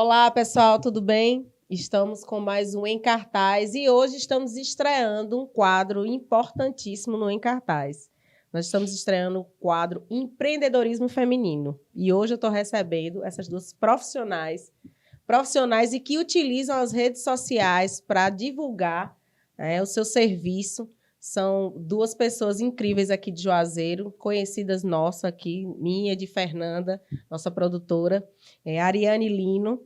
Olá, pessoal, tudo bem? Estamos com mais um Em Cartaz e hoje estamos estreando um quadro importantíssimo no Em Cartaz. Nós estamos estreando o quadro Empreendedorismo Feminino. E hoje eu estou recebendo essas duas profissionais e que utilizam as redes sociais para divulgar o seu serviço. São duas pessoas incríveis aqui de Juazeiro, conhecidas nossas aqui, minha e de Fernanda, nossa produtora, Ariane Lino,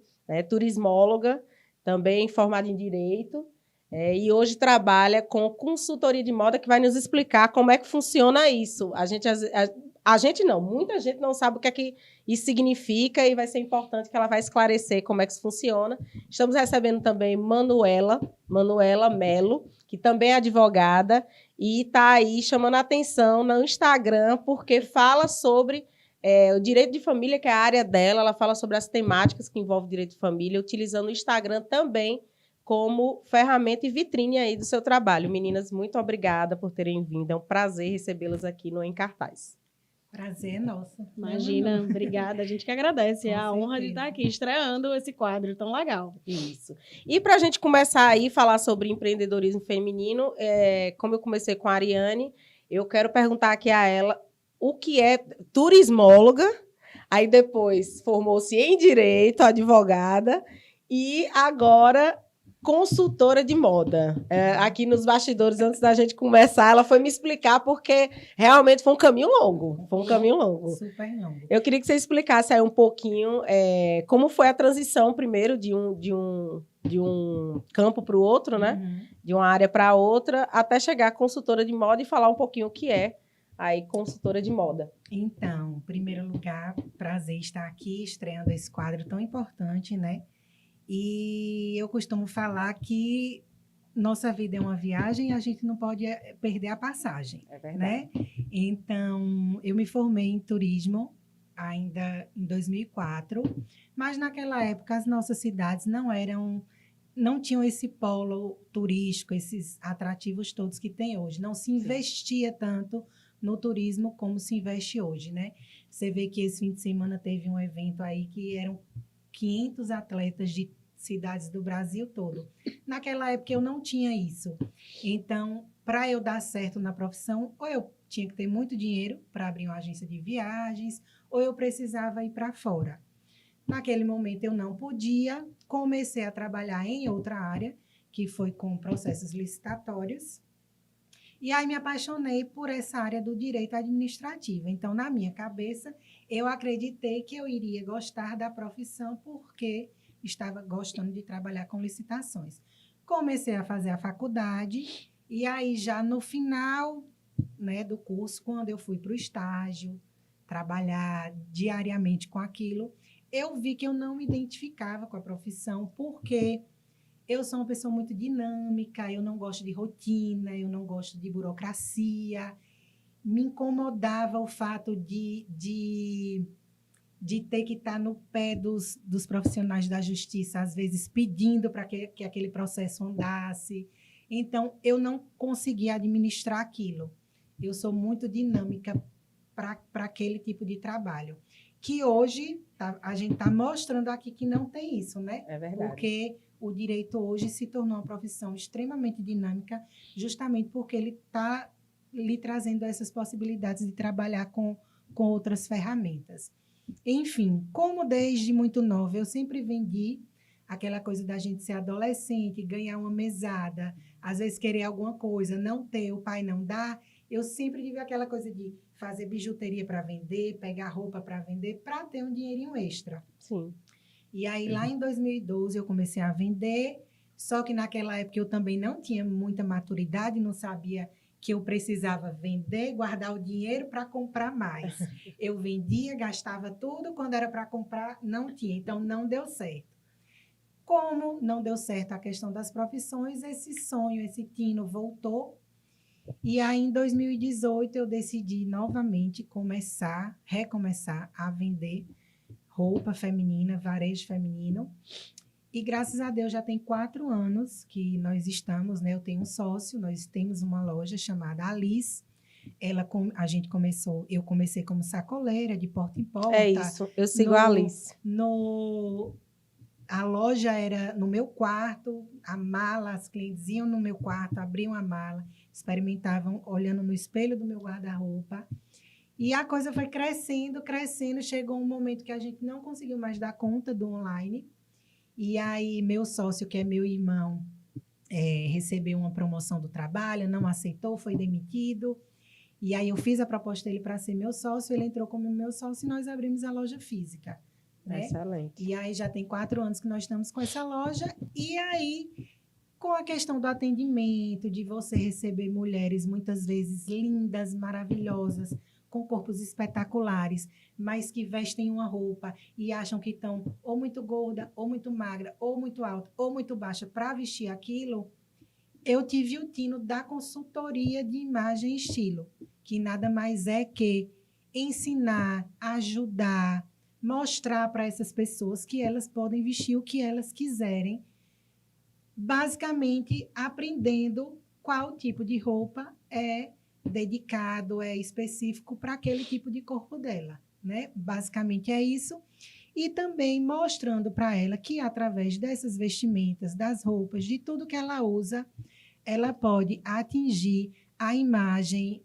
turismóloga, também formada em Direito, e hoje trabalha com consultoria de moda, que vai nos explicar como é que funciona isso. A gente não, muita gente não sabe o que é que isso significa e vai ser importante que ela vai esclarecer como é que isso funciona. Estamos recebendo também Manuela Melo, que também é advogada e está aí chamando a atenção no Instagram, porque fala sobre o direito de família, que é a área dela. Ela fala sobre as temáticas que envolvem o direito de família, utilizando o Instagram também como ferramenta e vitrine aí do seu trabalho. Meninas, muito obrigada por terem vindo. É um prazer recebê-las aqui no Em Cartaz. Prazer é nosso. Imagina, obrigada. A gente que agradece. É a honra de estar aqui estreando esse quadro tão legal. Isso. E para a gente começar aí a falar sobre empreendedorismo feminino, como eu comecei com a Ariane, eu quero perguntar aqui a ela o que é turismóloga, aí depois formou-se em Direito, advogada, e agora consultora de moda. Aqui nos bastidores, antes da gente começar, ela foi me explicar, porque realmente foi um caminho longo. Super longo. Eu queria que você explicasse aí um pouquinho como foi a transição, primeiro, de um campo para o outro, né? Uhum. De uma área para outra, até chegar a consultora de moda e falar um pouquinho o que é aí consultora de moda. Então, em primeiro lugar, prazer estar aqui estreando esse quadro tão importante, né? E eu costumo falar que nossa vida é uma viagem e a gente não pode perder a passagem. É verdade. Né? Então, eu me formei em turismo ainda em 2004, mas naquela época as nossas cidades não tinham esse polo turístico, esses atrativos todos que tem hoje. Não se investia tanto no turismo como se investe hoje, né? Você vê que esse fim de semana teve um evento aí que eram 500 atletas de cidades do Brasil todo. Naquela época eu não tinha isso. Então, para eu dar certo na profissão, ou eu tinha que ter muito dinheiro para abrir uma agência de viagens, ou eu precisava ir para fora. Naquele momento eu não podia, comecei a trabalhar em outra área, que foi com processos licitatórios, e aí me apaixonei por essa área do direito administrativo. Então, na minha cabeça, eu acreditei que eu iria gostar da profissão porque estava gostando de trabalhar com licitações. Comecei a fazer a faculdade e aí já no final, né, do curso, quando eu fui para o estágio, trabalhar diariamente com aquilo, eu vi que eu não me identificava com a profissão porque eu sou uma pessoa muito dinâmica, eu não gosto de rotina, eu não gosto de burocracia. Me incomodava o fato de ter que estar no pé dos profissionais da justiça, às vezes pedindo para que aquele processo andasse. Então, eu não conseguia administrar aquilo. Eu sou muito dinâmica para aquele tipo de trabalho. Que hoje, a gente está mostrando aqui que não tem isso, né? É verdade. Porque o direito hoje se tornou uma profissão extremamente dinâmica, justamente porque ele está lhe trazendo essas possibilidades de trabalhar com outras ferramentas. Enfim, como desde muito nova eu sempre vendi aquela coisa da gente ser adolescente, ganhar uma mesada, às vezes querer alguma coisa, não ter, o pai não dá, eu sempre tive aquela coisa de fazer bijuteria para vender, pegar roupa para vender, para ter um dinheirinho extra. Sim. E aí, lá em 2012, eu comecei a vender, só que naquela época eu também não tinha muita maturidade, não sabia que eu precisava vender, guardar o dinheiro para comprar mais. Eu vendia, gastava tudo, quando era para comprar, não tinha. Então, não deu certo. Como não deu certo a questão das profissões, esse sonho, esse tino voltou. E aí, em 2018, eu decidi novamente recomeçar a vender roupa feminina, varejo feminino. E graças a Deus já tem 4 anos que nós estamos, né? Eu tenho um sócio, nós temos uma loja chamada Alice. Eu comecei como sacoleira de porta em porta. É isso, eu sigo a Alice. A loja era no meu quarto, a mala, as clientes iam no meu quarto, abriam a mala, experimentavam olhando no espelho do meu guarda-roupa. E a coisa foi crescendo, crescendo. Chegou um momento que a gente não conseguiu mais dar conta do online. E aí, meu sócio, que é meu irmão, recebeu uma promoção do trabalho, não aceitou, foi demitido. E aí, eu fiz a proposta dele para ser meu sócio, ele entrou como meu sócio e nós abrimos a loja física. Né? Excelente. E aí, já tem 4 anos que nós estamos com essa loja. E aí, com a questão do atendimento, de você receber mulheres muitas vezes lindas, maravilhosas, com corpos espetaculares, mas que vestem uma roupa e acham que estão ou muito gorda, ou muito magra, ou muito alta, ou muito baixa para vestir aquilo, eu tive o tino da consultoria de imagem e estilo, que nada mais é que ensinar, ajudar, mostrar para essas pessoas que elas podem vestir o que elas quiserem, basicamente aprendendo qual tipo de roupa é dedicado, é específico para aquele tipo de corpo dela, né? Basicamente é isso. E também mostrando para ela que através dessas vestimentas, das roupas, de tudo que ela usa, ela pode atingir a imagem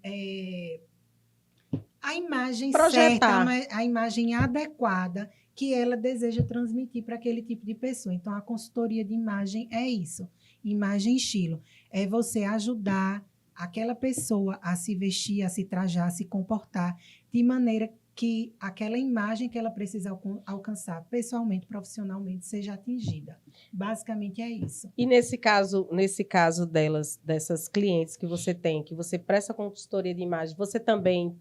Projetar. certa, a imagem adequada que ela deseja transmitir para aquele tipo de pessoa. Então, a consultoria de imagem é isso, imagem e estilo. É você ajudar aquela pessoa a se vestir, a se trajar, a se comportar de maneira que aquela imagem que ela precisa alcançar pessoalmente, profissionalmente, seja atingida. Basicamente é isso. E nesse caso dessas clientes que você tem, que você presta consultoria de imagem, você também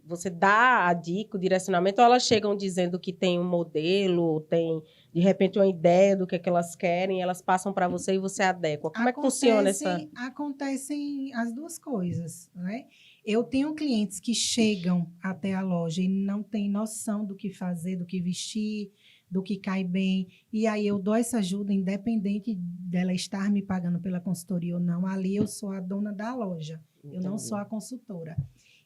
você dá a dica, o direcionamento, ou elas chegam dizendo que tem um modelo, tem, de repente, uma ideia do que é que elas querem, elas passam para você e você adequa. Como é que funciona essa? Acontecem as duas coisas, né? Eu tenho clientes que chegam até a loja e não têm noção do que fazer, do que vestir, do que cai bem. E aí eu dou essa ajuda, independente dela estar me pagando pela consultoria ou não. Ali eu sou a dona da loja, eu não sou a consultora.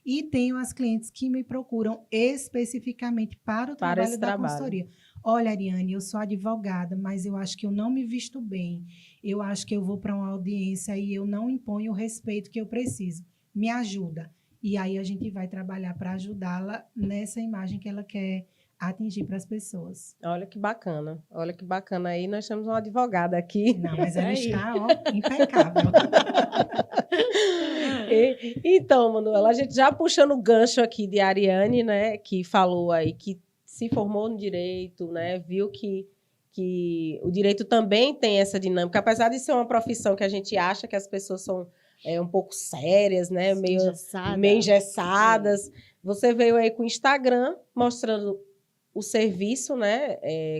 E tenho as clientes que me procuram especificamente para o trabalho da consultoria. Olha, Ariane, eu sou advogada, mas eu acho que eu não me visto bem. Eu acho que eu vou para uma audiência e eu não imponho o respeito que eu preciso. Me ajuda. E aí a gente vai trabalhar para ajudá-la nessa imagem que ela quer atingir para as pessoas. Olha que bacana. Olha que bacana. Aí nós temos uma advogada aqui. Não, mas ela está, impecável. Então, Manuela, a gente já puxando o gancho aqui de Ariane, né, que falou aí que se formou no direito, né, viu que o direito também tem essa dinâmica, apesar de ser uma profissão que a gente acha que as pessoas são um pouco sérias, né, meio engessadas. Você veio aí com o Instagram mostrando o serviço, né,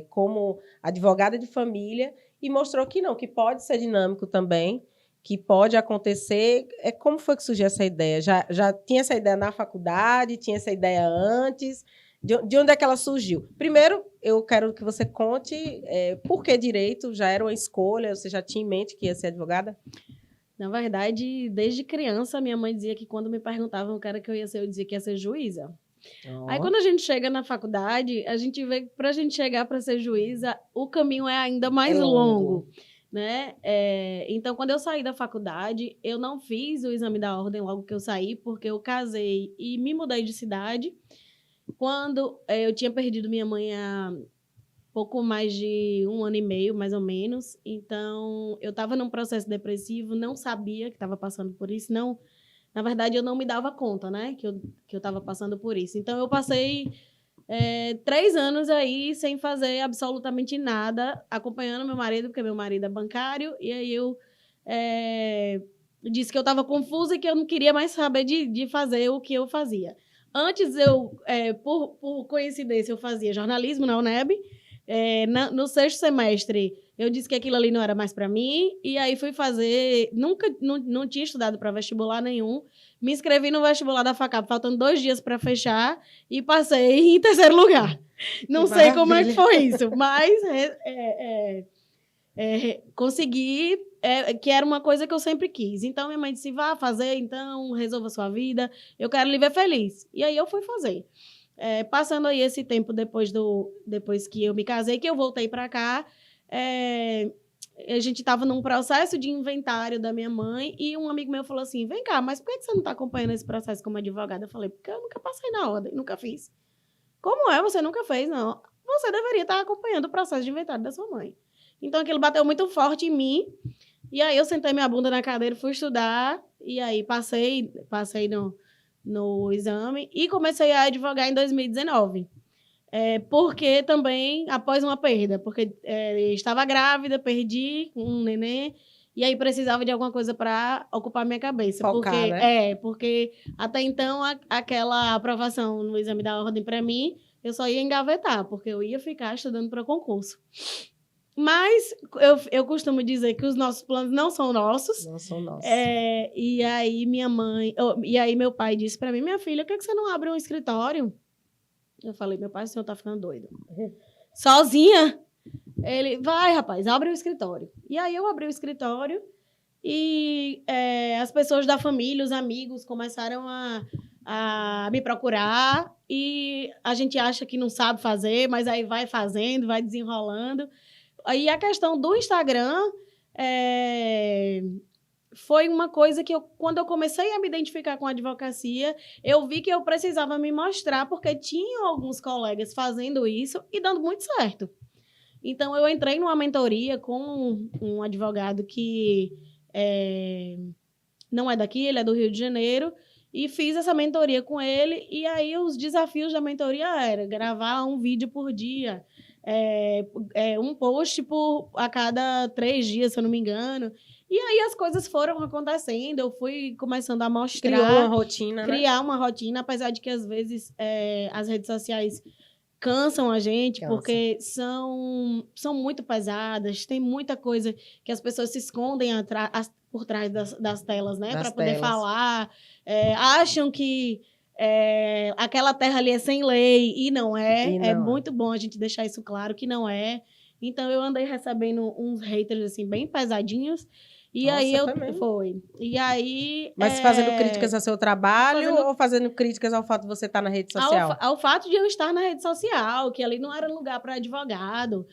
como advogada de família, e mostrou que não, que pode ser dinâmico também, que pode acontecer. Como foi que surgiu essa ideia? Já tinha essa ideia na faculdade? Tinha essa ideia antes? De onde é que ela surgiu? Primeiro, eu quero que você conte por que direito? Já era uma escolha? Você já tinha em mente que ia ser advogada? Na verdade, desde criança, minha mãe dizia que quando me perguntavam o que era que eu ia ser, eu dizia que ia ser juíza. Aí, quando a gente chega na faculdade, a gente vê que para a gente chegar para ser juíza, o caminho é ainda mais longo. Né? Então, quando eu saí da faculdade, eu não fiz o exame da ordem logo que eu saí, porque eu casei e me mudei de cidade. Quando eu tinha perdido minha mãe há pouco mais de 1 ano e meio, mais ou menos. Então, eu estava num processo depressivo, não sabia que estava passando por isso. Não, na verdade, eu não me dava conta, né, que eu estava passando por isso. Então, eu passei 3 anos aí sem fazer absolutamente nada, acompanhando meu marido, porque meu marido é bancário, e aí eu disse que eu estava confusa e que eu não queria mais saber de fazer o que eu fazia. Antes, por coincidência, eu fazia jornalismo na UNEB. No 6º semestre, eu disse que aquilo ali não era mais para mim, e aí fui fazer, não tinha estudado para vestibular nenhum, me inscrevi no vestibular da FACAP, faltando 2 dias para fechar, e passei em 3º lugar. Não sei como é que foi isso, mas consegui, que era uma coisa que eu sempre quis. Então, minha mãe disse, vá fazer, então, resolva a sua vida, eu quero lhe ver feliz. E aí eu fui fazer. Passando aí esse tempo depois que eu me casei, que eu voltei para cá, a gente estava num processo de inventário da minha mãe e um amigo meu falou assim, vem cá, mas por que você não está acompanhando esse processo como advogada? Eu falei, porque eu nunca passei na ordem, nunca fiz. Como é? Você nunca fez? Não. Você deveria estar acompanhando o processo de inventário da sua mãe. Então, aquilo bateu muito forte em mim. E aí, eu sentei minha bunda na cadeira, fui estudar. E aí, passei no exame. E comecei a advogar em 2019. Porque também, após uma perda. Porque estava grávida, perdi um neném. E aí, precisava de alguma coisa para ocupar minha cabeça. Focar, né? Porque até então, aquela aprovação no exame da ordem para mim, eu só ia engavetar, porque eu ia ficar estudando para concurso. Mas eu costumo dizer que os nossos planos não são nossos. Não são nossos. E aí meu pai disse para mim, minha filha, por que você não abre um escritório? Eu falei, meu pai, o senhor tá ficando doido. Sozinha? Ele, vai, rapaz, abre o escritório. E aí eu abri o escritório e as pessoas da família, os amigos, começaram a me procurar e a gente acha que não sabe fazer, mas aí vai fazendo, vai desenrolando. Aí a questão do Instagram foi uma coisa que quando eu comecei a me identificar com a advocacia, eu vi que eu precisava me mostrar, porque tinha alguns colegas fazendo isso e dando muito certo. Então, eu entrei numa mentoria com um advogado que não é daqui, ele é do Rio de Janeiro, e fiz essa mentoria com ele, e aí os desafios da mentoria eram gravar um vídeo por dia, um post a cada 3 dias, se eu não me engano. E aí as coisas foram acontecendo, eu fui começando a mostrar. Criou uma rotina, criar uma rotina, apesar de que às vezes as redes sociais cansam a gente, porque são muito pesadas, tem muita coisa que as pessoas se escondem por trás das telas, né? Para poder falar. Acham que aquela terra ali é sem lei, e não é. É muito bom a gente deixar isso claro que não é. Então, eu andei recebendo uns haters, assim, bem pesadinhos. E aí foi. E aí. Mas fazendo críticas ao seu trabalho ou fazendo críticas ao fato de você estar na rede social? Ao fato de eu estar na rede social, que ali não era lugar para advogado.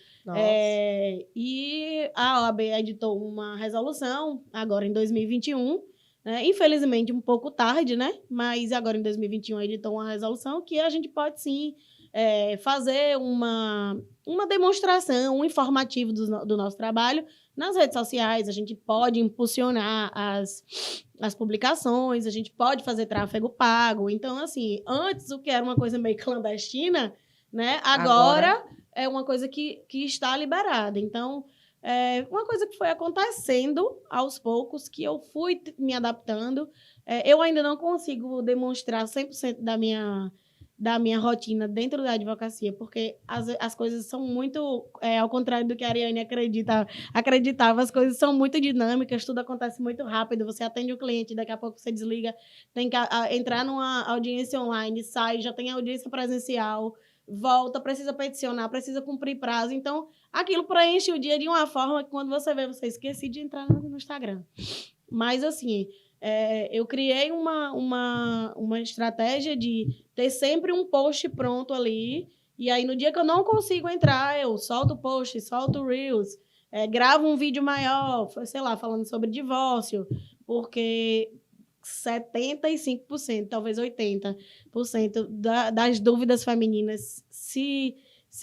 E a OAB editou uma resolução agora em 2021. Né? Infelizmente, um pouco tarde, né? Mas agora em 2021 editou uma resolução que a gente pode sim fazer uma demonstração, um informativo do nosso trabalho nas redes sociais. A gente pode impulsionar as publicações, a gente pode fazer tráfego pago. Então, assim, antes o que era uma coisa meio clandestina, né? Agora é uma coisa que está liberada. Então, uma coisa que foi acontecendo aos poucos, que eu fui me adaptando. Eu ainda não consigo demonstrar 100% da minha rotina dentro da advocacia, porque as coisas são muito, ao contrário do que a Ariane acreditava, as coisas são muito dinâmicas, tudo acontece muito rápido, você atende o cliente, daqui a pouco você desliga, tem que entrar numa audiência online, sai, já tem audiência presencial, volta, precisa peticionar, precisa cumprir prazo, então aquilo preenche o dia de uma forma que quando você vê, você esquece de entrar no Instagram. Mas assim, eu criei uma estratégia de ter sempre um post pronto ali, e aí no dia que eu não consigo entrar, eu solto o post, solto o Reels, gravo um vídeo maior, sei lá, falando sobre divórcio, porque 75%, talvez 80% das dúvidas femininas se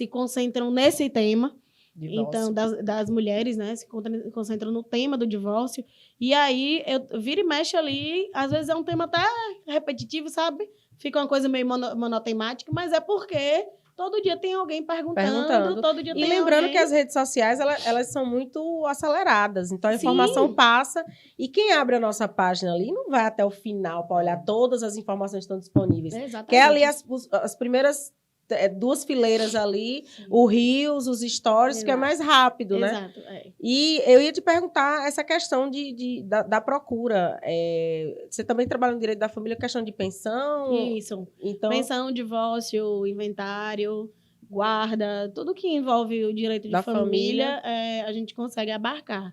concentram nesse tema. Divórcio. Então, das mulheres, né, se concentram no tema do divórcio. E aí, eu viro e mexo ali, às vezes é um tema até repetitivo, sabe? Fica uma coisa meio monotemática, mas é porque todo dia tem alguém perguntando. Todo dia e lembrando que as redes sociais, elas são muito aceleradas. Então, a informação passa. E quem abre a nossa página ali não vai até o final para olhar todas as informações que estão disponíveis. Exatamente. Quer ali as primeiras 2 fileiras ali, o Reels, os stories, que é mais rápido, né? Exato. E eu ia te perguntar essa questão da procura. Você também trabalha no direito da família, questão de pensão? Isso. Então, pensão, divórcio, inventário, guarda, tudo que envolve o direito de família. A gente consegue abarcar.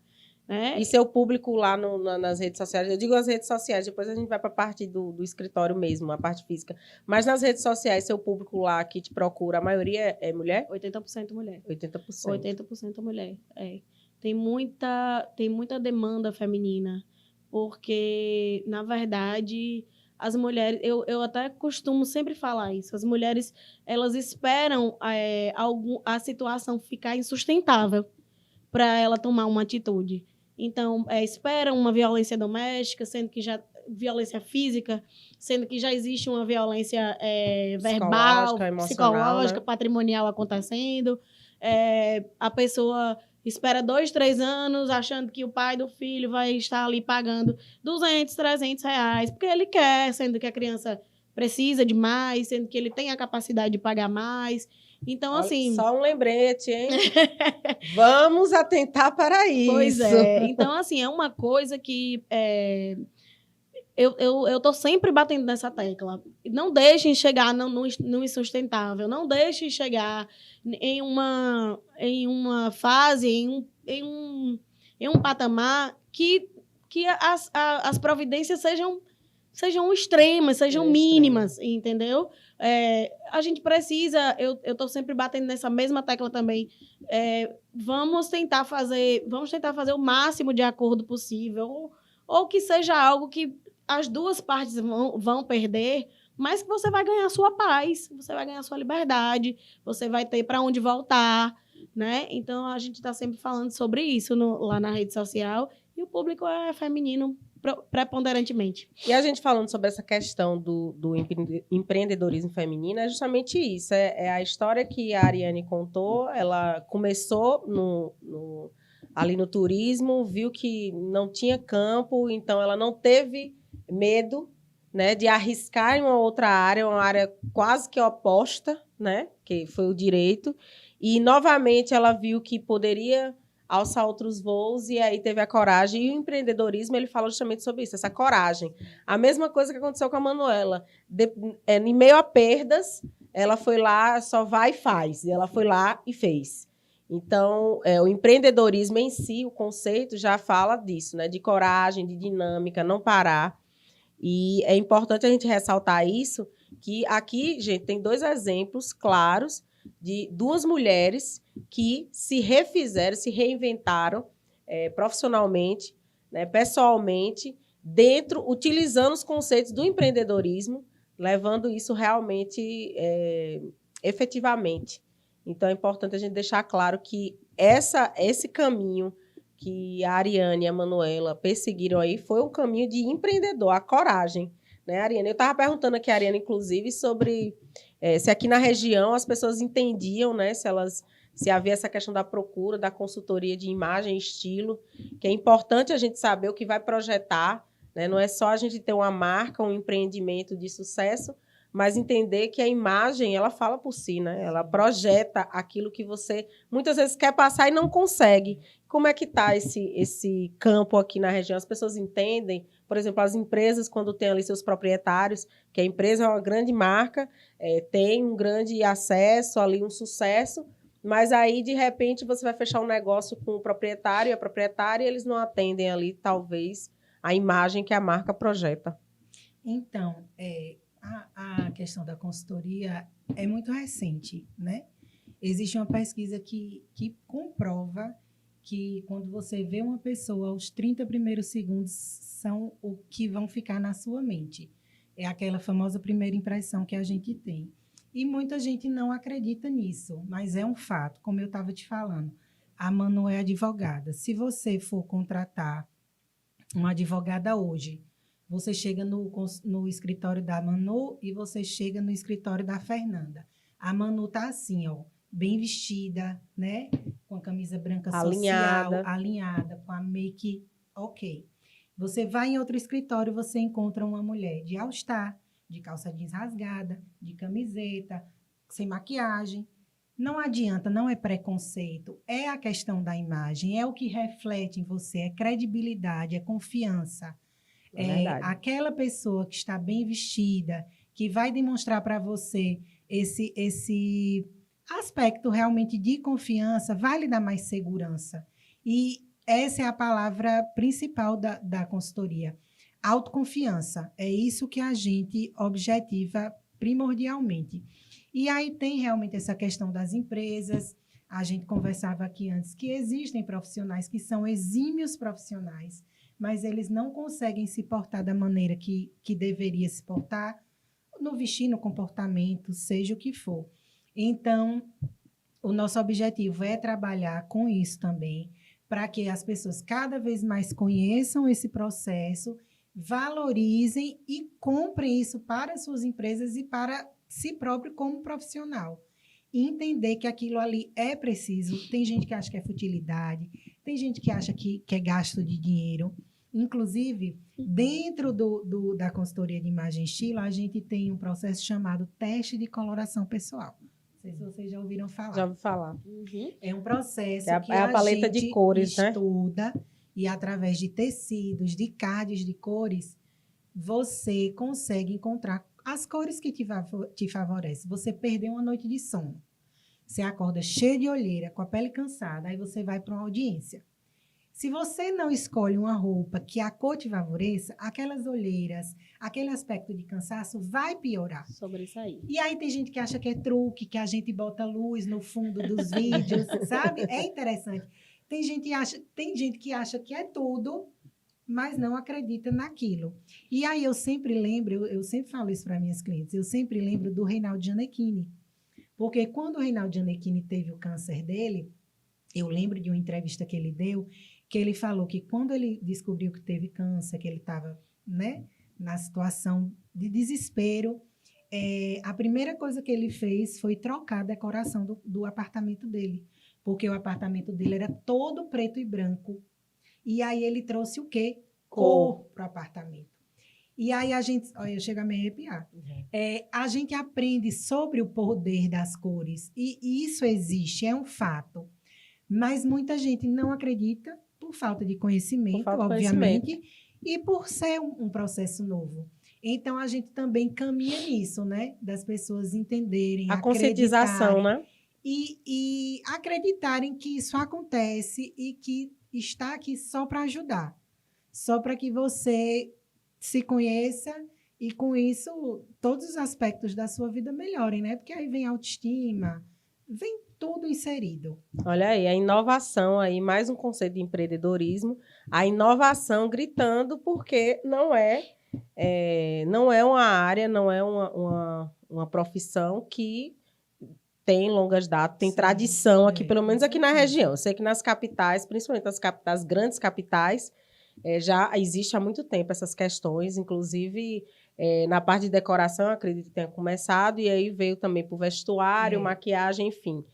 né? E seu público lá nas redes sociais, eu digo as redes sociais, depois a gente vai para a parte do escritório mesmo, a parte física. Mas nas redes sociais, seu público lá que te procura, a maioria é mulher? 80% mulher. 80%. 80% mulher, é. Tem muita demanda feminina, porque, na verdade, as mulheres... Eu até costumo sempre falar isso. As mulheres, elas esperam a situação ficar insustentável para ela tomar uma atitude. Então, esperam uma violência doméstica, sendo que já... violência física, sendo que já existe uma violência verbal, psicológica, né? patrimonial acontecendo. A pessoa espera 2, 3 anos achando que o pai do filho vai estar ali pagando 200, 300 reais, porque ele quer, sendo que a criança precisa de mais, sendo que ele tem a capacidade de pagar mais. Então, assim... Só um lembrete, hein? Vamos atentar para isso. Pois é. Então, assim, é uma coisa que... Eu tô sempre batendo nessa tecla. Não deixem chegar no insustentável. Não deixem chegar em uma fase, em um patamar que as providências sejam extremas, sejam mínimas, entendeu? A gente precisa... Eu tô sempre batendo nessa mesma tecla também. Vamos tentar fazer o máximo de acordo possível. Ou que seja algo que as duas partes vão perder, mas que você vai ganhar sua paz, você vai ganhar sua liberdade, você vai ter para onde voltar, né? Então, a gente está sempre falando sobre isso lá na rede social, e o público é feminino preponderantemente. E a gente falando sobre essa questão do empreendedorismo feminino, é justamente isso. É a história que a Ariane contou. Ela começou ali no turismo, viu que não tinha campo, então ela não teve medo, né, de arriscar em uma outra área, uma área quase que oposta, né, que foi o direito. E, novamente, ela viu que poderia alçar outros voos e aí teve a coragem. E o empreendedorismo, ele fala justamente sobre isso, essa coragem. A mesma coisa que aconteceu com a Manuela. Em meio a perdas, ela foi lá, só vai e faz. E ela foi lá e fez. Então, o empreendedorismo em si, o conceito já fala disso, né? De coragem, de dinâmica, não parar. E é importante a gente ressaltar isso, que aqui, gente, tem 2 exemplos claros de 2 mulheres que se refizeram, se reinventaram profissionalmente, né, pessoalmente, utilizando os conceitos do empreendedorismo, levando isso realmente efetivamente. Então, é importante a gente deixar claro que esse caminho que a Ariane e a Manuela perseguiram aí foi um caminho de empreendedor, a coragem, né, Ariane? Eu estava perguntando aqui a Ariane, inclusive, sobre se aqui na região as pessoas entendiam, né, se havia essa questão da procura, da consultoria de imagem e estilo, que é importante a gente saber o que vai projetar, né? Não é só a gente ter uma marca, um empreendimento de sucesso, mas entender que a imagem, ela fala por si, né? Ela projeta aquilo que você muitas vezes quer passar e não consegue. Como é que está esse campo aqui na região? As pessoas entendem, por exemplo, as empresas, quando têm ali seus proprietários, que a empresa é uma grande marca, tem um grande acesso ali, um sucesso, mas aí, de repente, você vai fechar um negócio com o proprietário e a proprietária e eles não atendem ali, talvez, a imagem que a marca projeta. Então, a questão da consultoria é muito recente, né? Existe uma pesquisa que comprova que quando você vê uma pessoa, os 30 primeiros segundos são o que vão ficar na sua mente. É aquela famosa primeira impressão que a gente tem. E muita gente não acredita nisso, mas é um fato, como eu estava te falando. A Manu é advogada. Se você for contratar uma advogada hoje, você chega no escritório da Manu e você chega no escritório da Fernanda. A Manu tá assim, ó, bem vestida, né? Com a camisa branca social, alinhada, com a make ok. Você vai em outro escritório, você encontra uma mulher de all-star, de calça jeans rasgada, de camiseta, sem maquiagem. Não adianta, não é preconceito, é a questão da imagem, é o que reflete em você, é credibilidade, é confiança. Aquela pessoa que está bem vestida, que vai demonstrar para você esse aspecto realmente de confiança, vai lhe dar mais segurança. E essa é a palavra principal da consultoria. Autoconfiança. É isso que a gente objetiva primordialmente. E aí tem realmente essa questão das empresas. A gente conversava aqui antes que existem profissionais que são exímios profissionais, mas eles não conseguem se portar da maneira que deveria se portar, no vestir, no comportamento, seja o que for. Então, o nosso objetivo é trabalhar com isso também, para que as pessoas cada vez mais conheçam esse processo, valorizem e comprem isso para suas empresas e para si próprio como profissional. E entender que aquilo ali é preciso. Tem gente que acha que é futilidade, tem gente que acha que é gasto de dinheiro. Inclusive, dentro da consultoria de imagem e estilo, a gente tem um processo chamado teste de coloração pessoal. Não sei se vocês já ouviram falar. Já ouvi falar. Uhum. É um processo que a paleta gente de cores, estuda, né? E através de tecidos, de cards de cores, você consegue encontrar as cores que te favorecem. Você perdeu uma noite de sono. Você acorda cheio de olheira, com a pele cansada, aí você vai para uma audiência. Se você não escolhe uma roupa que a cor te favoreça, aquelas olheiras, aquele aspecto de cansaço vai piorar. Sobressair. E aí tem gente que acha que é truque, que a gente bota luz no fundo dos vídeos, sabe? É interessante. Tem gente que acha que é tudo, mas não acredita naquilo. E aí eu sempre lembro, eu sempre falo isso para minhas clientes, eu sempre lembro do Reinaldo Gianecchini. Porque quando o Reinaldo Gianecchini teve o câncer dele, eu lembro de uma entrevista que ele deu, que ele falou que quando ele descobriu que teve câncer, que ele estava, né, na situação de desespero, a primeira coisa que ele fez foi trocar a decoração do apartamento dele, porque o apartamento dele era todo preto e branco. E aí ele trouxe o quê? Cor para o apartamento. E aí a gente... Olha, eu chego a me arrepiar. A gente aprende sobre o poder das cores. E isso existe, é um fato. Mas muita gente não acredita por falta de conhecimento, obviamente, e por ser um processo novo. Então, a gente também caminha nisso, né? Das pessoas entenderem, a conscientização, né? E acreditarem que isso acontece e que está aqui só para ajudar. Só para que você se conheça e, com isso, todos os aspectos da sua vida melhorem, né? Porque aí vem a autoestima, vem tudo inserido. Olha aí, a inovação aí, mais um conceito de empreendedorismo, a inovação gritando, porque não é uma área, não é uma profissão que tem longas datas, tem tradição aqui, pelo menos aqui na região. Eu sei que nas capitais, principalmente nas capitais, grandes capitais, já existe há muito tempo essas questões, inclusive na parte de decoração, eu acredito que tenha começado, e aí veio também para o vestuário, maquiagem, enfim.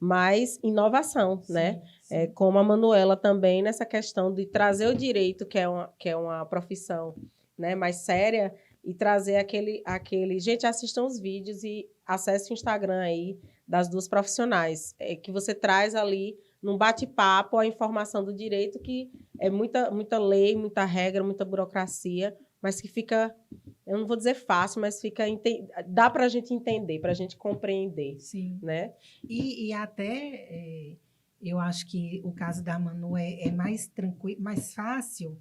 Mas inovação, sim, né? Sim. Como a Manuela também, nessa questão de trazer o direito, que é uma profissão, né, mais séria, e trazer aquele... Gente, assistam os vídeos e acesse o Instagram aí das duas profissionais, que você traz ali, num bate-papo, a informação do direito, que é muita lei, muita regra, muita burocracia, mas que fica, eu não vou dizer fácil, mas dá para a gente entender, para a gente compreender. Sim. Né? E até eu acho que o caso da Manu é mais tranquilo, mais fácil,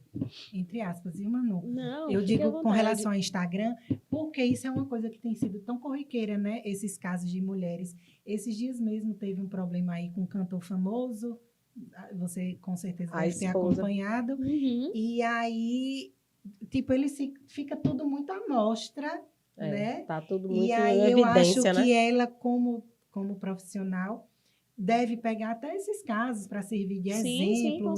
entre aspas, viu, Manu? Não, eu digo com relação ao Instagram, porque isso é uma coisa que tem sido tão corriqueira, né? Esses casos de mulheres. Esses dias mesmo teve um problema aí com um cantor famoso, você com certeza deve ter acompanhado. Uhum. E aí, tipo, fica tudo muito à mostra, né? Tá tudo muito e aí em evidência, eu acho né? que ela, como profissional, deve pegar até esses casos para servir de exemplo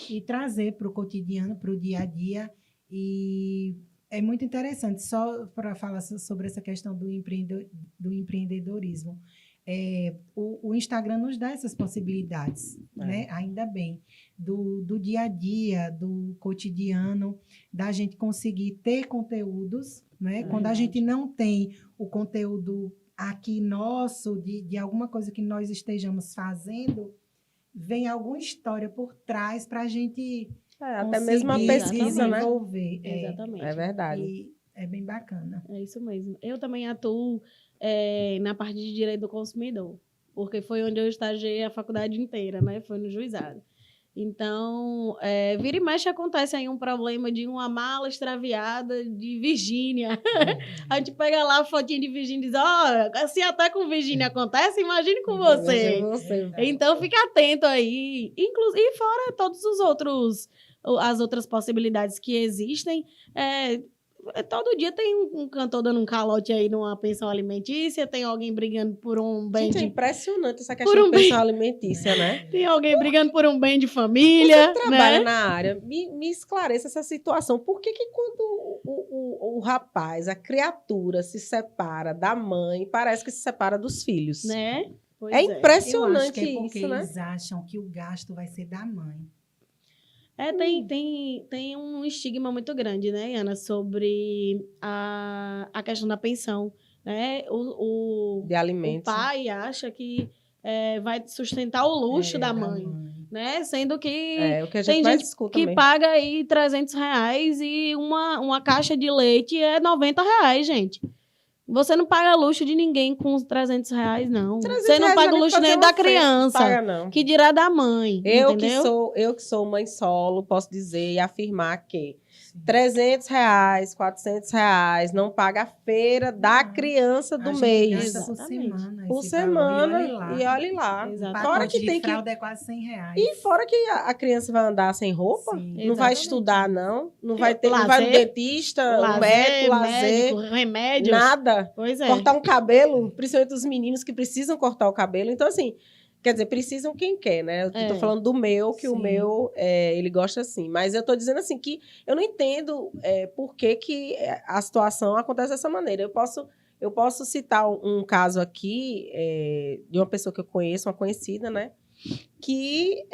e trazer para o cotidiano, para o dia a dia. E é muito interessante, só para falar sobre essa questão do empreendedorismo. O Instagram nos dá essas possibilidades, né? Ainda bem, do dia a dia, do cotidiano, da gente conseguir ter conteúdos, né? Quando a gente não tem o conteúdo aqui nosso, de alguma coisa que nós estejamos fazendo, vem alguma história por trás para a gente até mesmo a pesquisa, desenvolver. Né? Exatamente. É verdade. E é bem bacana. É isso mesmo. Eu também atuo na parte de direito do consumidor, porque foi onde eu estagiei a faculdade inteira, né? Foi no juizado. Então, vira e mexe acontece aí um problema de uma mala extraviada de Virgínia. A gente pega lá a fotinha de Virgínia e diz, se até com Virgínia acontece, imagine com você. Então, fica atento aí. E fora todos os outros, as outras possibilidades que existem. Todo dia tem um cantor dando um calote aí numa pensão alimentícia, tem alguém brigando por um bem Gente, é impressionante essa questão de pensão alimentícia, né? Tem alguém brigando por um bem de família. Você trabalha na área, me esclareça essa situação. Por que quando o rapaz, a criatura, se separa da mãe, parece que se separa dos filhos? Né? Pois É impressionante Eu acho que é porque isso, né? eles acham que o gasto vai ser da mãe. Tem um estigma muito grande, né, Ana, sobre a questão da pensão, né? De alimentos. O pai acha que vai sustentar o luxo da mãe, né? Sendo que o que a gente tem mais gente escuta que mesmo. paga aí R$300 e uma caixa de leite é R$90, gente. Você não paga luxo de ninguém com os R$300, não. Você não paga o luxo nem da criança. Paga, não. Que dirá da mãe, entendeu? Eu que sou mãe solo, posso dizer e afirmar que R$300, R$400 não paga a feira da criança do mês. Por semana. Por semana, e olhe lá. Fora que tem fralda é quase R$100. E fora que a criança vai andar sem roupa, Sim, não vai estudar, não vai ter, lazer, não vai no dentista, médico, remédio, nada. Pois é. Cortar um cabelo, principalmente os meninos que precisam cortar o cabelo. Então, assim, quer dizer, precisam quem quer, né? Eu tô falando do meu, que o meu, ele gosta assim. Mas eu tô dizendo assim, que eu não entendo por que a situação acontece dessa maneira. Eu posso citar um caso aqui de uma pessoa que eu conheço, uma conhecida, né? Que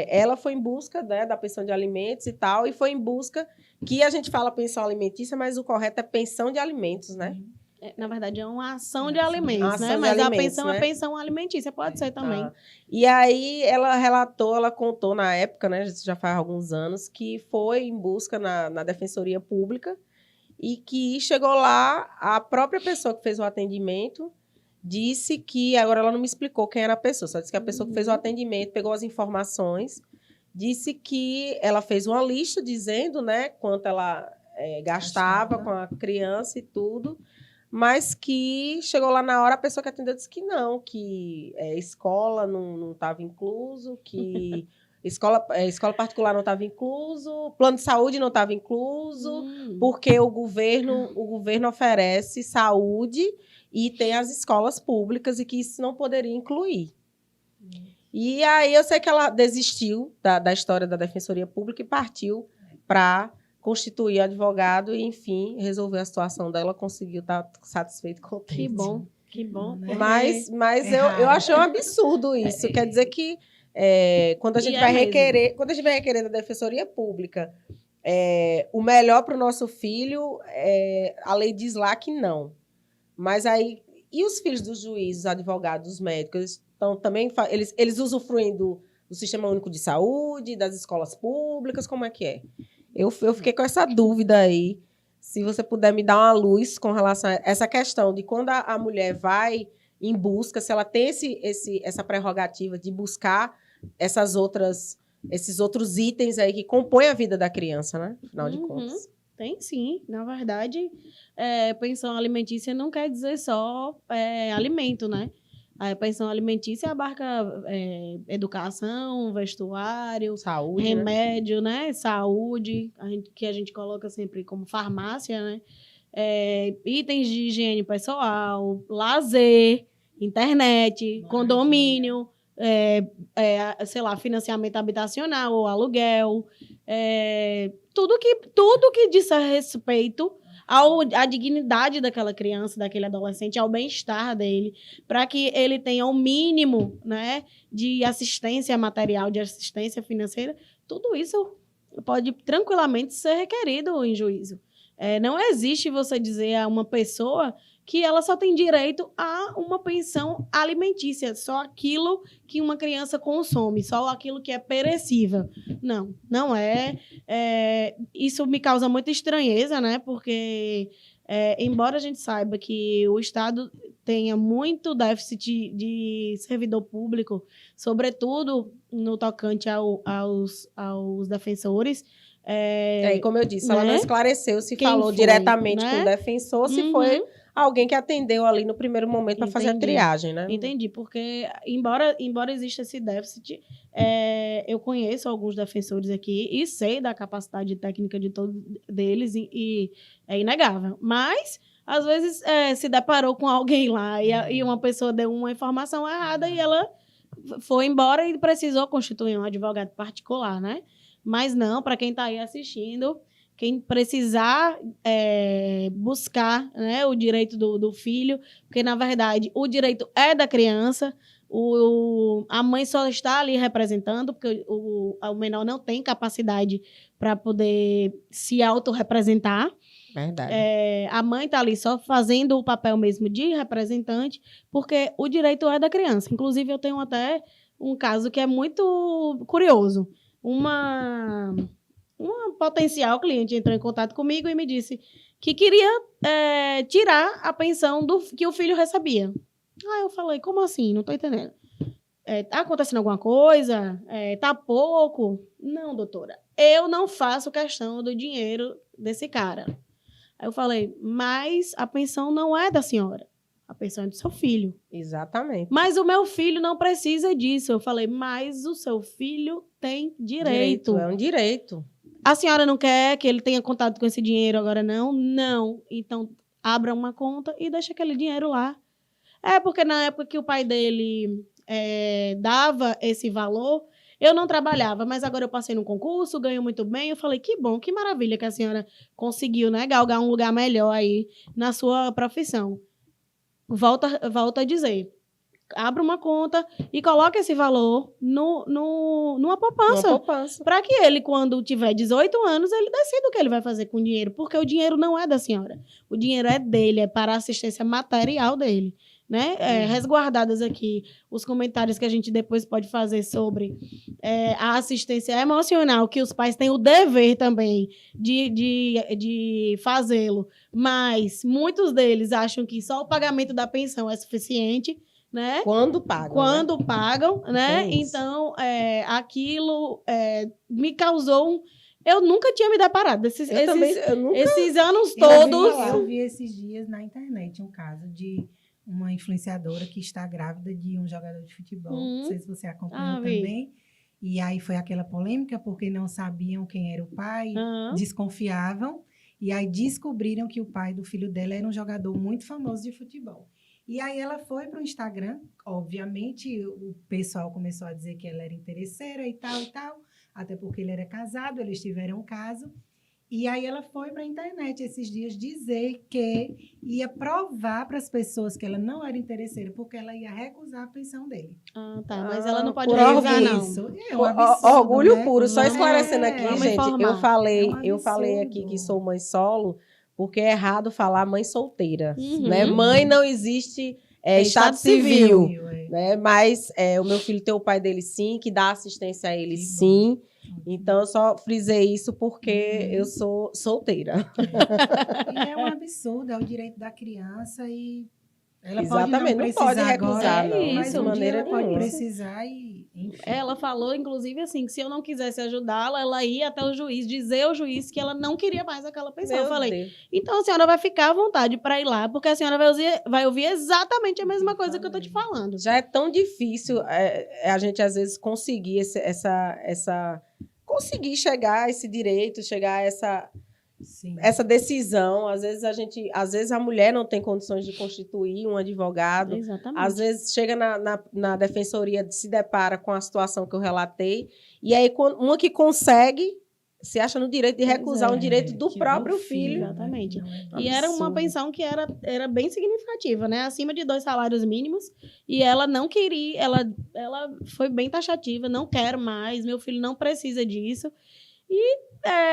ela foi em busca, né, da pensão de alimentos e tal, e foi em busca que a gente fala pensão alimentícia, mas o correto é pensão de alimentos, né? Na verdade, é uma ação de alimentos, né? De Mas alimentos, a pensão né? é pensão alimentícia, pode ser também. E aí ela contou na época, né? Já faz alguns anos, que foi em busca na Defensoria Pública e que chegou lá, a própria pessoa que fez o atendimento disse que, agora ela não me explicou quem era a pessoa, só disse que a pessoa que fez o atendimento pegou as informações, disse que ela fez uma lista dizendo, né, quanto ela gastava com a criança e tudo, mas que chegou lá na hora, a pessoa que atendeu disse que não, que escola não estava incluso, que escola particular não estava incluso, plano de saúde não estava incluso, porque o governo oferece saúde e tem as escolas públicas e que isso não poderia incluir. E aí eu sei que ela desistiu da história da Defensoria Pública e partiu para constituir advogado e, enfim, resolver a situação dela, conseguiu estar satisfeito com o Que bom. Mas eu achei um absurdo isso. Quer dizer que quando a gente vai requerer da Defensoria Pública o melhor para o nosso filho, a lei diz lá que não. Mas aí, e os filhos dos juízes, advogados, médicos, estão também, eles usufruem do Sistema Único de Saúde, das escolas públicas, como é que é? Eu fiquei com essa dúvida aí, se você puder me dar uma luz com relação a essa questão de quando a mulher vai em busca, se ela tem essa prerrogativa de buscar esses outros itens aí que compõem a vida da criança, né? Afinal de contas. Tem sim. Na verdade, pensão alimentícia não quer dizer só alimento, né? A pensão alimentícia abarca educação, vestuário, saúde, remédio, né? Saúde, que a gente coloca sempre como farmácia, né? Itens de higiene pessoal, lazer, internet, condomínio, sei lá, financiamento habitacional ou aluguel, tudo que diz a respeito à dignidade daquela criança, daquele adolescente, ao bem-estar dele, para que ele tenha o mínimo, né, de assistência material, de assistência financeira, tudo isso pode tranquilamente ser requerido em juízo. Não existe você dizer a uma pessoa que ela só tem direito a uma pensão alimentícia, só aquilo que uma criança consome, só aquilo que é perecível. Não, não é. Isso me causa muita estranheza, né? Porque, embora a gente saiba que o Estado tenha muito déficit de servidor público, sobretudo no tocante aos defensores. E como eu disse, né? ela não esclareceu se Quem falou foi, diretamente né? com o defensor, se foi alguém que atendeu ali no primeiro momento para fazer a triagem, né? Entendi, porque embora exista esse déficit, eu conheço alguns defensores aqui e sei da capacidade técnica de todos deles e é inegável. Mas, às vezes, se deparou com alguém lá e uma pessoa deu uma informação errada e ela foi embora e precisou constituir um advogado particular, né? Mas não, para quem está aí assistindo, quem precisar buscar, né, o direito do filho, porque, na verdade, o direito é da criança, a mãe só está ali representando, porque o menor não tem capacidade para poder se autorrepresentar. Verdade. A mãe está ali só fazendo o papel mesmo de representante, porque o direito é da criança. Inclusive, eu tenho até um caso que é muito curioso. Uma potencial cliente entrou em contato comigo e me disse que queria tirar a pensão que o filho recebia. Aí eu falei, como assim? Não estou entendendo. Tá acontecendo alguma coisa? Tá pouco? Não, doutora. Eu não faço questão do dinheiro desse cara. Aí eu falei, mas a pensão não é da senhora. A pensão é do seu filho. Exatamente. Mas o meu filho não precisa disso. Eu falei, mas o seu filho tem direito. É um direito. A senhora não quer que ele tenha contato com esse dinheiro agora, não? Não. Então, abra uma conta e deixa aquele dinheiro lá. Porque na época que o pai dele dava esse valor, eu não trabalhava, mas agora eu passei num concurso, ganho muito bem. Eu falei, que bom, que maravilha que a senhora conseguiu, né, galgar um lugar melhor aí na sua profissão. Volto a dizer, abra uma conta e coloque esse valor numa poupança. Para que ele, quando tiver 18 anos, ele decida o que ele vai fazer com o dinheiro. Porque o dinheiro não é da senhora. O dinheiro é dele, é para a assistência material dele. Né? Resguardadas aqui os comentários que a gente depois pode fazer sobre a assistência emocional, que os pais têm o dever também de fazê-lo. Mas muitos deles acham que só o pagamento da pensão é suficiente. Né? Quando pagam, né? Então, aquilo me causou Eu nunca tinha me deparado. Esses anos todos... Eu vi esses dias na internet um caso de uma influenciadora que está grávida de um jogador de futebol. Não sei se você acompanhou também. E aí foi aquela polêmica, porque não sabiam quem era o pai, desconfiavam. E aí descobriram que o pai do filho dela era um jogador muito famoso de futebol. E aí ela foi para o Instagram, obviamente o pessoal começou a dizer que ela era interesseira e tal, até porque ele era casado, eles tiveram um caso. E aí ela foi para a internet esses dias dizer que ia provar para as pessoas que ela não era interesseira, porque ela ia recusar a pensão dele. Mas ela não pode recusar, não. Isso é um absurdo, orgulho, né? puro. Só esclarecendo aqui, gente, eu um falei aqui que sou mãe solo, porque é errado falar mãe solteira. Né? Uhum. Mãe não existe estado civil. Né? Mas o meu filho tem o pai dele sim, que dá assistência a ele sim. Então, eu só frisei isso porque eu sou solteira. E é um absurdo, é o direito da criança e ela exatamente, não pode recusar agora, não, mas de maneira pode nenhuma. precisar e enfim. Ela falou, inclusive, assim, que se eu não quisesse ajudá-la, ela ia até o juiz, dizer ao juiz que ela não queria mais aquela pensão. Eu falei, então a senhora vai ficar à vontade para ir lá, porque a senhora vai ouvir exatamente a mesma coisa que eu tô te falando. Já é tão difícil a gente, às vezes, conseguir conseguir chegar a esse direito, chegar a essa decisão. Às vezes a mulher não tem condições de constituir um advogado. Exatamente. Às vezes chega na defensoria, se depara com a situação que eu relatei, e aí uma que consegue se acha no direito de recusar um direito do próprio filho. Exatamente. E era uma pensão que era bem significativa, né? Acima de 2 salários mínimos. E ela não queria, ela foi bem taxativa, não quero mais, meu filho não precisa disso. E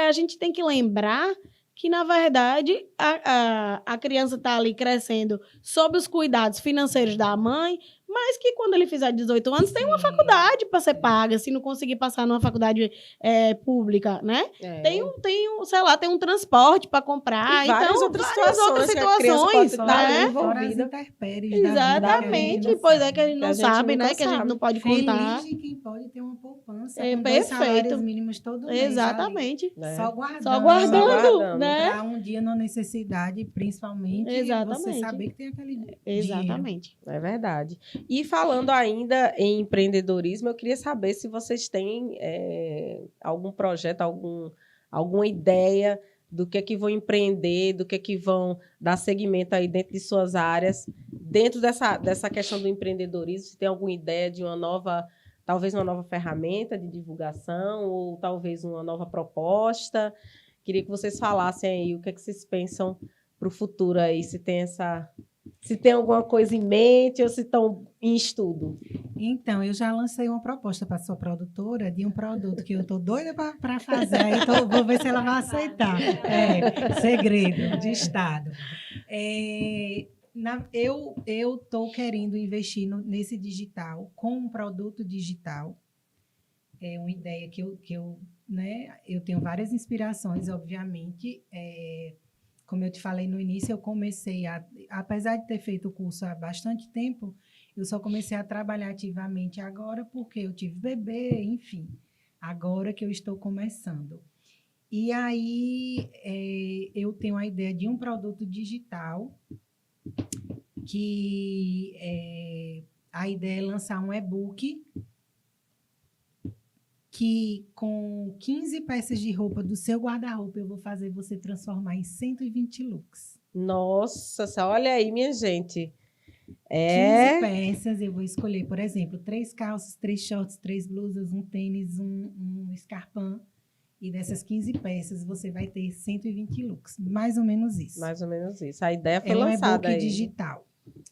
a gente tem que lembrar que, na verdade, a criança está ali crescendo sob os cuidados financeiros da mãe, mas que quando ele fizer 18 anos, tem uma faculdade para ser paga, se não conseguir passar numa faculdade pública, né? Tem sei lá, tem um transporte para comprar. E várias outras situações, né? Fora as intempéries Exatamente, pois é que a gente não sabe, né? Que a gente não pode contar. Feliz de quem pode ter uma poupança com 2 salários mínimos todo mês. Exatamente. Só guardando, né? Para um dia na necessidade, principalmente, você saber que tem aquele Exatamente. Dinheiro. É verdade. E falando ainda em empreendedorismo, eu queria saber se vocês têm algum projeto, alguma ideia do que vão empreender, do que vão dar seguimento aí dentro de suas áreas, dentro dessa questão do empreendedorismo. Se tem alguma ideia de talvez uma nova ferramenta de divulgação ou talvez uma nova proposta. Queria que vocês falassem aí o que vocês pensam para o futuro aí, se tem alguma coisa em mente ou se estão em estudo. Então, eu já lancei uma proposta para a sua produtora de um produto que eu estou doida para fazer, aí vou ver se ela vai aceitar. Segredo de Estado. Eu estou querendo investir nesse digital, com um produto digital. É uma ideia que eu tenho várias inspirações, obviamente. Como eu te falei no início, eu comecei apesar de ter feito o curso há bastante tempo, eu só comecei a trabalhar ativamente agora porque eu tive bebê, enfim, agora que eu estou começando. E aí eu tenho a ideia de um produto digital que a ideia é lançar um e-book que com 15 peças de roupa do seu guarda-roupa eu vou fazer você transformar em 120 looks. Nossa, olha aí, minha gente. 15 peças, eu vou escolher, por exemplo, 3 calças, 3 shorts, 3 blusas, um tênis, um escarpão. E dessas 15 peças você vai ter 120 looks. Mais ou menos isso. Mais ou menos isso. A ideia foi lançada aí. É um e-book digital.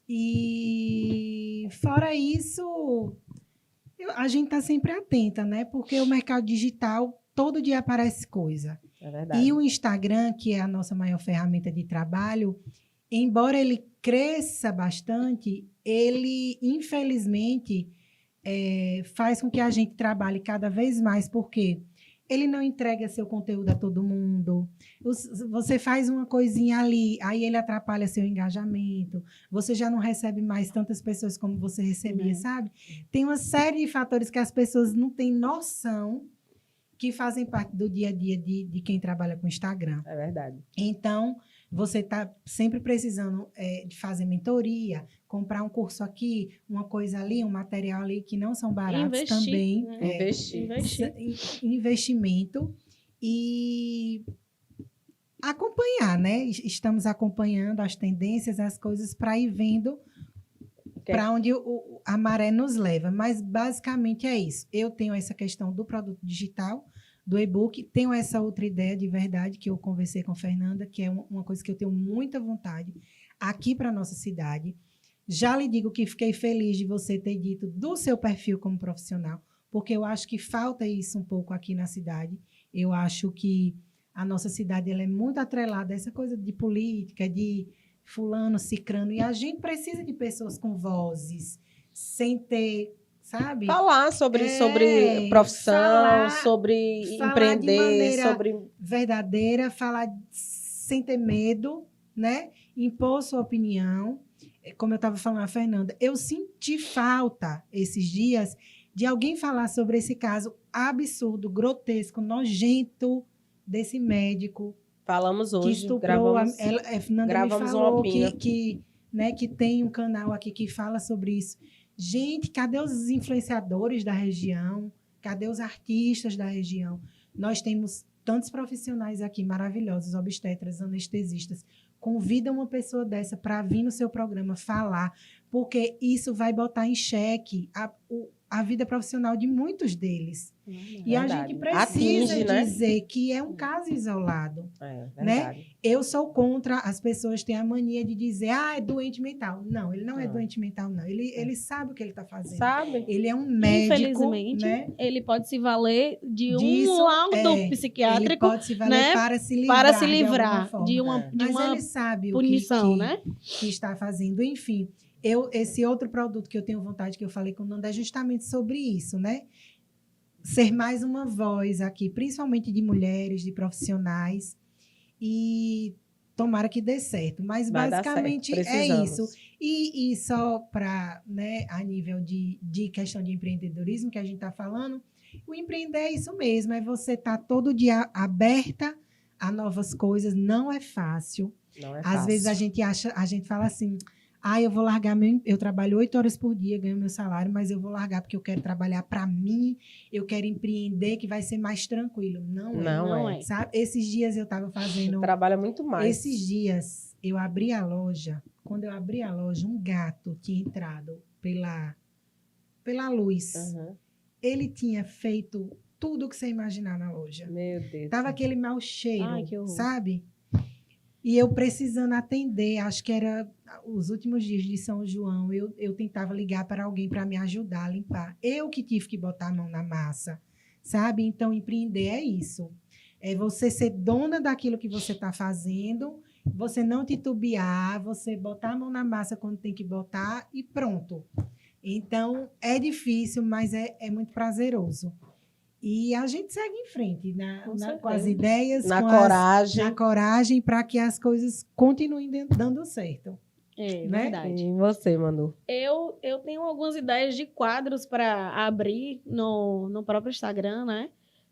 E fora isso, a gente está sempre atenta, né? Porque o mercado digital, todo dia aparece coisa. É verdade. E o Instagram, que é a nossa maior ferramenta de trabalho, embora ele cresça bastante, ele, infelizmente, faz com que a gente trabalhe cada vez mais, porque ele não entrega seu conteúdo a todo mundo. Você faz uma coisinha ali, aí ele atrapalha seu engajamento. Você já não recebe mais tantas pessoas como você recebia, sabe? Tem uma série de fatores que as pessoas não têm noção que fazem parte do dia a dia de quem trabalha com Instagram. É verdade. Então, você está sempre precisando de fazer mentoria, comprar um curso aqui, uma coisa ali, um material ali, que não são baratos também. Né? Investimento. E acompanhar, né? Estamos acompanhando as tendências, as coisas, para ir vendo para onde a maré nos leva. Mas, basicamente, é isso. Eu tenho essa questão do produto digital, do e-book. Tenho essa outra ideia de verdade que eu conversei com a Fernanda, que é uma coisa que eu tenho muita vontade aqui para a nossa cidade. Já lhe digo que fiquei feliz de você ter dito do seu perfil como profissional, porque eu acho que falta isso um pouco aqui na cidade. Eu acho que a nossa cidade ela é muito atrelada a essa coisa de política, de fulano, cicrano, e a gente precisa de pessoas com vozes, sem ter, sabe? Falar sobre profissão, sobre empreender, sobre verdadeira, falar sem ter medo, né? Impor sua opinião. Como eu estava falando a Fernanda, eu senti falta esses dias de alguém falar sobre esse caso absurdo, grotesco, nojento desse médico. Falamos hoje, que estuprou a Fernanda gravamos me falou uma que tem um canal aqui que fala sobre isso. Gente, cadê os influenciadores da região? Cadê os artistas da região? Nós temos tantos profissionais aqui maravilhosos, obstetras, anestesistas. Convida uma pessoa dessa para vir no seu programa falar, porque isso vai botar em xeque a vida profissional de muitos deles. E a Verdade. gente precisa Atinge, né? dizer que é um caso isolado. É, Né? verdade. Eu sou contra as pessoas terem a mania de dizer, é doente mental. Não, ele não é doente mental, não. Ele sabe o que ele está fazendo. Sabe? Ele é um médico, Infelizmente, né? ele pode se valer de Disso, um laudo ele psiquiátrico pode se valer né, para se livrar, para se de livrar alguma forma. de Mas uma ele sabe punição, o que, né? que está fazendo. Enfim, esse outro produto que eu tenho vontade, que eu falei com o Nanda, é justamente sobre isso, né? Ser mais uma voz aqui, principalmente de mulheres, de profissionais, e tomara que dê certo. Mas Vai dar certo. basicamente é Precisamos. isso. E só para, né, a nível de questão de empreendedorismo que a gente está falando, o empreender é isso mesmo, é você estar todo dia aberta a novas coisas, não é fácil. Não é Às fácil. vezes a gente fala assim, eu vou largar eu trabalho 8 horas por dia, ganho meu salário, mas eu vou largar porque eu quero trabalhar para mim, eu quero empreender, que vai ser mais tranquilo. Não é. Sabe? Esses dias eu estava fazendo... Trabalha muito mais. Esses dias eu abri a loja, quando eu abri a loja, um gato tinha entrado pela luz. Uhum. Ele tinha feito tudo que você imaginar na loja. Meu Deus. Tava aquele mau cheiro, Ai, que horror. sabe? E eu precisando atender, acho que era os últimos dias de São João, eu tentava ligar para alguém para me ajudar a limpar. Eu que tive que botar a mão na massa, sabe? Então, empreender é isso. É você ser dona daquilo que você está fazendo, você não titubear, você botar a mão na massa quando tem que botar e pronto. Então, é difícil, mas é muito prazeroso. E a gente segue em frente com as ideias, na coragem. Na coragem, para que as coisas continuem dando certo. É né? verdade. E você, Manu? Eu tenho algumas ideias de quadros para abrir no próprio Instagram, né?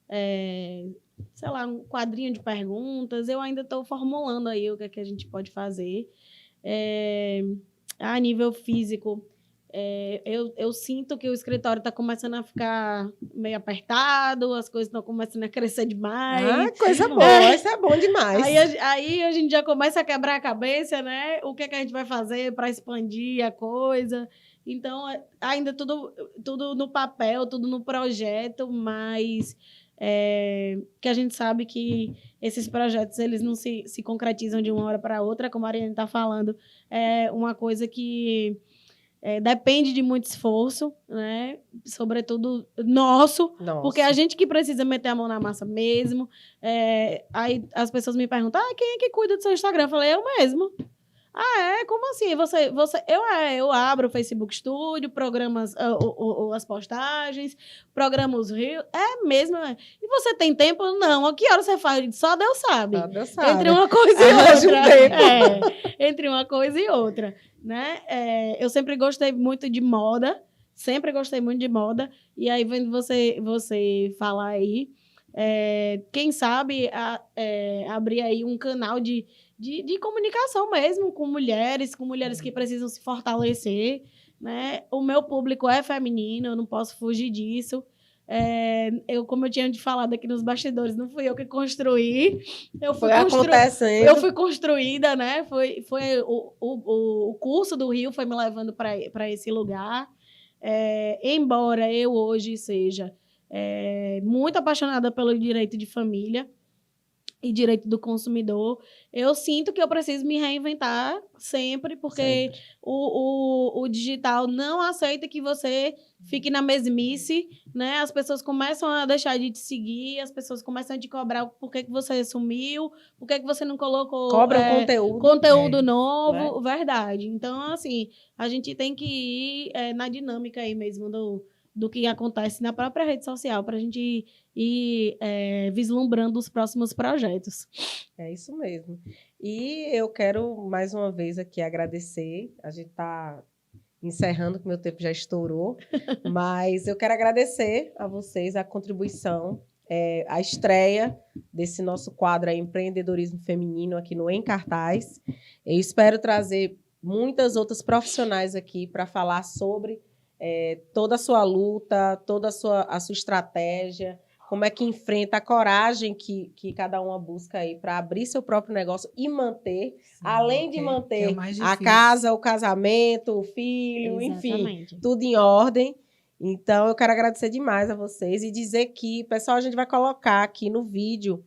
Sei lá, um quadrinho de perguntas. Eu ainda estou formulando aí o que é que a gente pode fazer. A nível físico, eu sinto que o escritório está começando a ficar meio apertado, as coisas estão começando a crescer demais. Coisa boa, isso é bom demais. Aí a gente já começa a quebrar a cabeça, né? O que é que a gente vai fazer para expandir a coisa. Então, ainda tudo no papel, tudo no projeto, mas que a gente sabe que esses projetos eles não se concretizam de uma hora para outra, como a Ariane está falando. É uma coisa que depende de muito esforço, né? Sobretudo nosso, porque a gente que precisa meter a mão na massa mesmo. Aí as pessoas me perguntam, quem é que cuida do seu Instagram? Eu falei, eu mesmo. Como assim? Eu abro o Facebook Studio, programo as postagens, programo os reels. Mesmo. E você tem tempo? Não. A que hora você faz? Só Deus sabe. Só Deus sabe. Entre uma coisa e outra. Entre uma coisa e outra. Né? Eu sempre gostei muito de moda. E aí, vendo você falar aí, quem sabe abrir aí um canal de comunicação mesmo com mulheres que precisam se fortalecer, né? O meu público é feminino, eu não posso fugir disso. Como eu tinha te falado aqui nos bastidores, não fui eu que construí. Eu fui construída, né? Foi o curso do Rio foi me levando para esse lugar. Embora eu hoje seja muito apaixonada pelo direito de família e direito do consumidor, eu sinto que eu preciso me reinventar sempre, porque o digital não aceita que você fique na mesmice, né? As pessoas começam a deixar de te seguir, as pessoas começam a te cobrar por que você sumiu, por que você não colocou... Cobra o conteúdo novo, né? Verdade. Então, assim, a gente tem que ir na dinâmica aí mesmo do que acontece na própria rede social, para a gente ir vislumbrando os próximos projetos. É isso mesmo. E eu quero, mais uma vez, aqui agradecer. A gente está encerrando, que meu tempo já estourou, mas eu quero agradecer a vocês a contribuição, a estreia desse nosso quadro aí, Empreendedorismo Feminino, aqui no Em Cartaz. Eu espero trazer muitas outras profissionais aqui para falar sobre toda a sua luta, toda a sua estratégia, como é que enfrenta a coragem que cada uma busca aí para abrir seu próprio negócio e manter, além de manter a casa, o casamento, o filho, enfim, tudo em ordem. Então, eu quero agradecer demais a vocês e dizer que, pessoal, a gente vai colocar aqui no vídeo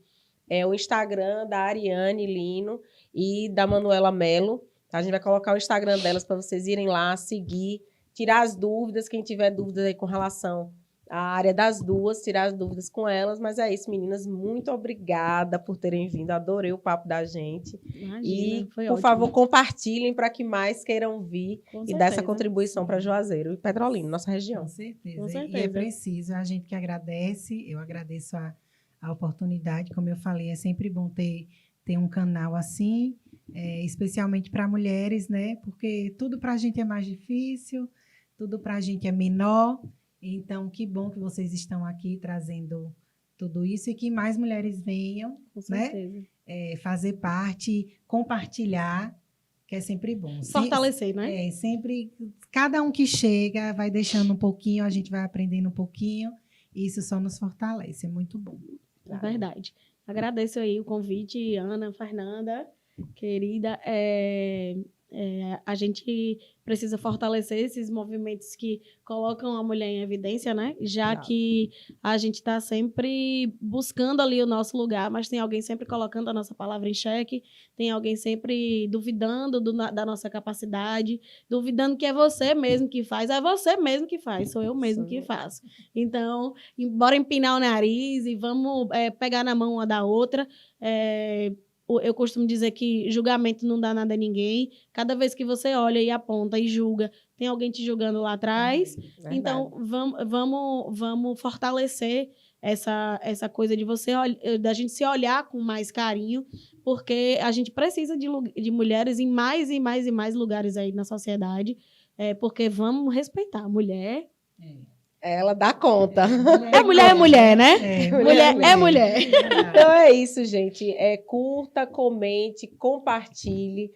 o Instagram da Ariane Lino e da Manuela Melo. A gente vai colocar o Instagram delas para vocês irem lá, seguir, tirar as dúvidas, quem tiver dúvidas aí com relação à área das duas, tirar as dúvidas com elas. Mas é isso, meninas, muito obrigada por terem vindo, adorei o papo da gente. Imagina, E, foi por ótimo. favor, compartilhem para que mais queiram vir Com e dar essa certeza. contribuição para Juazeiro e Petrolina, nossa região. Com certeza. Com E é certeza. preciso, a gente que agradece, eu agradeço a oportunidade, como eu falei, é sempre bom ter um canal assim, especialmente para mulheres, né? Porque tudo para a gente é mais difícil, tudo para a gente é menor. Então, que bom que vocês estão aqui trazendo tudo isso e que mais mulheres venham, Com né? certeza. Fazer parte, compartilhar, que é sempre bom. Fortalecer, né? Sempre, cada um que chega vai deixando um pouquinho, a gente vai aprendendo um pouquinho, e isso só nos fortalece, é muito bom. É verdade. Agradeço aí o convite, Ana, Fernanda, querida. A gente precisa fortalecer esses movimentos que colocam a mulher em evidência, né? Já Claro. que a gente está sempre buscando ali o nosso lugar, mas tem alguém sempre colocando a nossa palavra em xeque, tem alguém sempre duvidando da nossa capacidade, duvidando que é você mesmo que faz, é você mesmo que faz, sou eu mesmo Sou que eu. faço. Então, bora empinar o nariz e vamos pegar na mão uma da outra. Eu costumo dizer que julgamento não dá nada a ninguém. Cada vez que você olha e aponta e julga, tem alguém te julgando lá atrás. Verdade. Então, vamos fortalecer essa coisa de da gente se olhar com mais carinho, porque a gente precisa de mulheres em mais e mais e mais lugares aí na sociedade, porque vamos respeitar a mulher. Ela dá conta. Mulher é mulher, né? Mulher é mulher. Então é isso, gente. Curta, comente, compartilhe.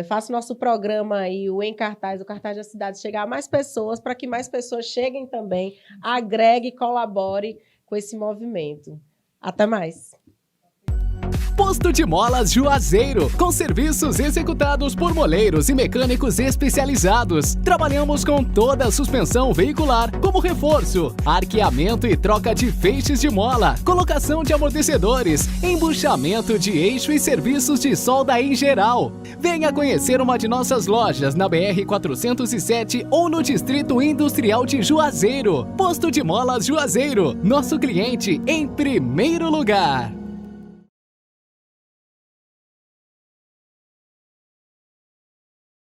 Faça o nosso programa aí, o Em Cartaz, o Cartaz da Cidade, chegar a mais pessoas, para que mais pessoas cheguem também, agregue e colabore com esse movimento. Até mais. Posto de Molas Juazeiro, com serviços executados por moleiros e mecânicos especializados. Trabalhamos com toda a suspensão veicular, como reforço, arqueamento e troca de feixes de mola, colocação de amortecedores, embuchamento de eixo e serviços de solda em geral. Venha conhecer uma de nossas lojas na BR-407 ou no Distrito Industrial de Juazeiro. Posto de Molas Juazeiro, nosso cliente em primeiro lugar.